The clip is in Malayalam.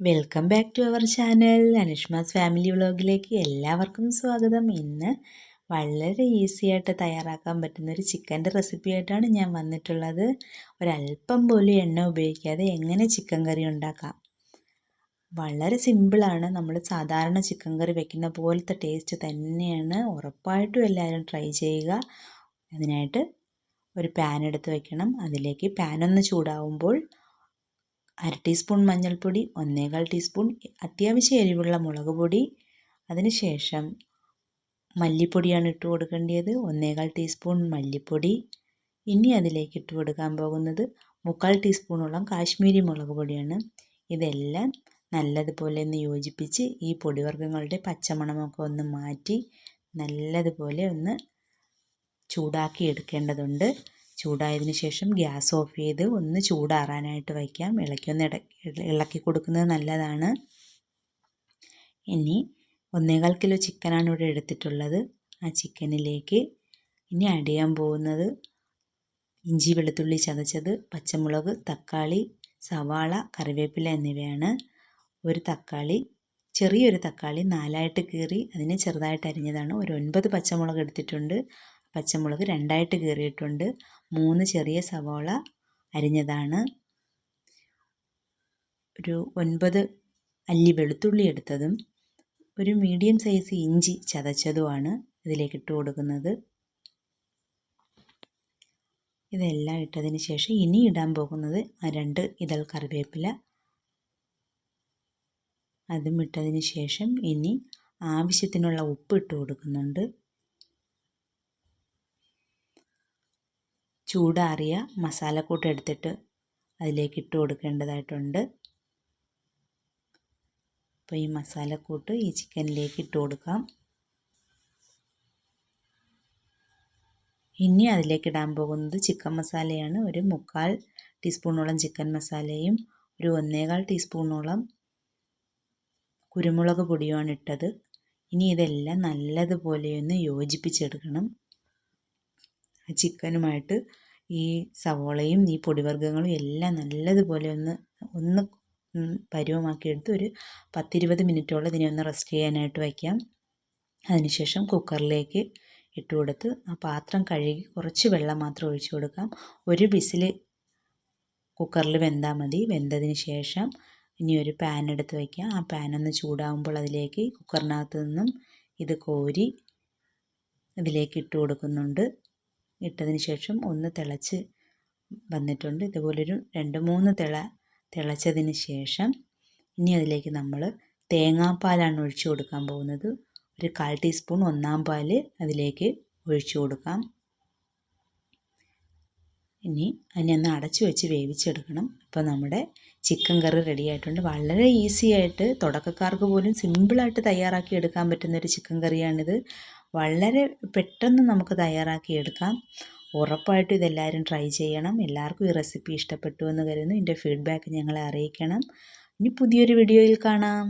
Welcome back to our channel Anushma's family വ്ളോഗിലേക്ക് എല്ലാവർക്കും സ്വാഗതം. ഇന്ന് വളരെ ഈസി ആയിട്ട് തയ്യാറാക്കാൻ പറ്റുന്ന ഒരു ചിക്കൻ്റെ റെസിപ്പി ആയിട്ടാണ് ഞാൻ വന്നിട്ടുള്ളത്. ഒരല്പം പോലും എണ്ണ ഉപയോഗിക്കാതെ എങ്ങനെ ചിക്കൻ കറി ഉണ്ടാക്കാം. വളരെ സിമ്പിളാണ്. നമ്മൾ സാധാരണ ചിക്കൻ കറി വെക്കുന്ന പോലത്തെ ടേസ്റ്റ് തന്നെയാണ്. ഉറപ്പായിട്ടും എല്ലാവരും ട്രൈ ചെയ്യുക. അതിനായിട്ട് ഒരു പാൻ എടുത്ത് വെക്കണം. അതിലേക്ക് പാൻ ഒന്ന് ചൂടാവുമ്പോൾ 1/2 ടീസ്പൂൺ മഞ്ഞൾപ്പൊടി, 1/4 ടീസ്പൂൺ അത്യാവശ്യം എരിവുള്ള മുളക് പൊടി, അതിനുശേഷം മല്ലിപ്പൊടിയാണ് ഇട്ട് കൊടുക്കേണ്ടത്. 1/4 ടീസ്പൂൺ മല്ലിപ്പൊടി. ഇനി അതിലേക്ക് ഇട്ട് കൊടുക്കാൻ പോകുന്നത് 3/4 ടീസ്പൂണോളം കാശ്മീരി മുളക് പൊടിയാണ്. ഇതെല്ലാം നല്ലതുപോലെ ഒന്ന് യോജിപ്പിച്ച് ഈ പൊടിവർഗ്ഗങ്ങളുടെ പച്ചമണമൊക്കെ ഒന്ന് മാറ്റി നല്ലതുപോലെ ഒന്ന് ചൂടാക്കി എടുക്കേണ്ടതുണ്ട്. ചൂടായതിനു ശേഷം ഗ്യാസ് ഓഫ് ചെയ്ത് ഒന്ന് ചൂടാറാനായിട്ട് വയ്ക്കാം. ഇളക്കി കൊടുക്കുന്നത് നല്ലതാണ്. ഇനി 1/4 കിലോ ചിക്കനാണ് ഇവിടെ എടുത്തിട്ടുള്ളത്. ആ ചിക്കനിലേക്ക് ഇനി ആഡ് ചെയ്യാൻ പോകുന്നത് ഇഞ്ചി വെളുത്തുള്ളി ചതച്ചത്, പച്ചമുളക്, തക്കാളി, സവാള, കറിവേപ്പില എന്നിവയാണ്. ഒരു തക്കാളി, ചെറിയൊരു തക്കാളി 4ആയിട്ട് കീറി അതിനെ ചെറുതായിട്ട് അരിഞ്ഞതാണ്. ഒരു 9 പച്ചമുളക് എടുത്തിട്ടുണ്ട്. പച്ചമുളക് 2ആയിട്ട് കീറിയിട്ടുണ്ട്. 3 ചെറിയ സവാള അരിഞ്ഞതാണ്. ഒരു 9 അല്ലി വെളുത്തുള്ളി എടുത്തതും ഒരു മീഡിയം സൈസ് ഇഞ്ചി ചതച്ചതുമാണ് ഇതിലേക്ക് ഇട്ട് കൊടുക്കുന്നത്. ഇതെല്ലാം ഇട്ടതിന് ശേഷം ഇനി ഇടാൻ പോകുന്നത് 2 ഇതൾ കറിവേപ്പില. അതും ഇട്ടതിന് ശേഷം ഇനി ആവശ്യത്തിനുള്ള ഉപ്പ് ഇട്ട് കൊടുക്കുന്നുണ്ട്. ചൂടാറിയ മസാലക്കൂട്ട് എടുത്തിട്ട് അതിലേക്ക് ഇട്ട് കൊടുക്കേണ്ടതായിട്ടുണ്ട്. അപ്പോൾ ഈ മസാലക്കൂട്ട് ഈ ചിക്കനിലേക്ക് ഇട്ട് കൊടുക്കാം. ഇനി അതിലേക്ക് ഇടാൻ പോകുന്നത് ചിക്കൻ മസാലയാണ്. ഒരു 3/4 ടീസ്പൂണോളം ചിക്കൻ മസാലയും ഒരു 1/4 ടീസ്പൂണോളം കുരുമുളക് പൊടിയുമാണ് ഇട്ടത്. ഇനി ഇതെല്ലാം നല്ലതുപോലെ ഒന്ന് യോജിപ്പിച്ചെടുക്കണം. ചിക്കനുമായിട്ട് ഈ സവോളയും ഈ പൊടിവർഗ്ഗങ്ങളും എല്ലാം നല്ലതുപോലെ ഒന്ന് പരുവമാക്കിയെടുത്ത് ഒരു 10-20 മിനിറ്റോളം ഇതിനെ ഒന്ന് റെസ്റ്റ് ചെയ്യാനായിട്ട് വയ്ക്കാം. അതിനുശേഷം കുക്കറിലേക്ക് ഇട്ട് കൊടുത്ത് ആ പാത്രം കഴുകി കുറച്ച് വെള്ളം മാത്രം ഒഴിച്ചു കൊടുക്കാം. ഒരു വിസിൽ കുക്കറിൽ വെന്താൽ മതി. വെന്തതിന് ശേഷം ഇനി ഒരു പാൻ എടുത്ത് വയ്ക്കാം. ആ പാൻ ഒന്ന് ചൂടാകുമ്പോൾ അതിലേക്ക് കുക്കറിനകത്ത് നിന്നും ഇത് കോരി ഇതിലേക്ക് ഇട്ട് കൊടുക്കുന്നുണ്ട്. ഇട്ടതിന് ശേഷം ഒന്ന് തിളച്ച് വന്നിട്ടുണ്ട്. ഇതുപോലൊരു 2-3 തിളച്ചതിന് ശേഷം ഇനി അതിലേക്ക് നമ്മൾ തേങ്ങാപ്പാലാണ് ഒഴിച്ചു കൊടുക്കാൻ പോകുന്നത്. ഒരു 1/4 ടീസ്പൂൺ ഒന്നാം പാൽ അതിലേക്ക് ഒഴിച്ചു കൊടുക്കാം. ഇനി അതിനെ ഒന്ന് അടച്ചു വെച്ച് വേവിച്ചെടുക്കണം. അപ്പോൾ നമ്മുടെ ചിക്കൻ കറി റെഡി ആയിട്ടുണ്ട്. വളരെ ഈസി ആയിട്ട് തുടക്കക്കാർക്ക് പോലും സിമ്പിളായിട്ട് തയ്യാറാക്കി എടുക്കാൻ പറ്റുന്നൊരു ചിക്കൻ കറിയാണിത്. വളരെ പെട്ടെന്ന് നമുക്ക് തയ്യാറാക്കിയെടുക്കാം. ഉറപ്പായിട്ടും ഇതെല്ലാവരും ട്രൈ ചെയ്യണം. എല്ലാവർക്കും ഈ റെസിപ്പി ഇഷ്ടപ്പെട്ടു എന്ന് കരുതുന്നു. ഇതിൻ്റെ ഫീഡ്ബാക്ക് ഞങ്ങളെ അറിയിക്കണം. ഇനി പുതിയൊരു വീഡിയോയിൽ കാണാം.